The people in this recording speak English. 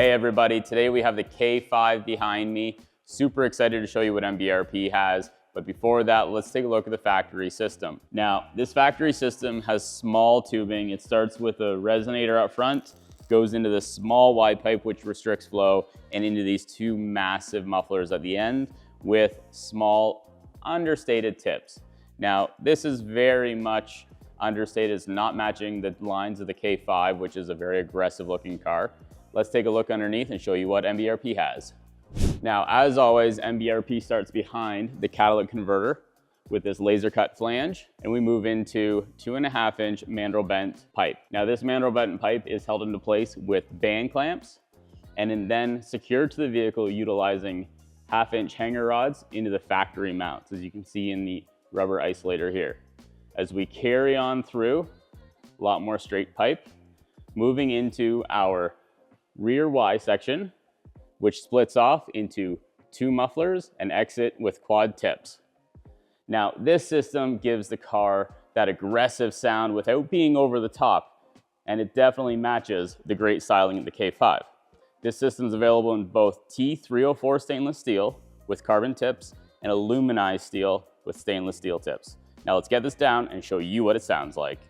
Hey everybody, today we have the K5 behind me. Super excited to show you what MBRP has. But before that, let's take a look at the factory system. Now, this factory system has small tubing. It starts with a resonator up front, goes into this small wide pipe which restricts flow, and into these two massive mufflers at the end with small understated tips. Now, this is very much understated. It's not matching the lines of the K5, which is a very aggressive looking car. Let's take a look underneath and show you what MBRP has. Now, as always, MBRP starts behind the catalytic converter with this laser cut flange, and we move into 2.5-inch mandrel bent pipe. Now, this mandrel bent pipe is held into place with band clamps and then secured to the vehicle utilizing 1/2-inch hanger rods into the factory mounts, as you can see in the rubber isolator here. As we carry on through, a lot more straight pipe, moving into our rear Y section, which splits off into 2 mufflers and exit with quad tips. Now, this system gives the car that aggressive sound without being over the top, and it definitely matches the great styling of the K5. This system is available in both T304 stainless steel with carbon tips and aluminized steel with stainless steel tips. Now let's get this down and show you what it sounds like.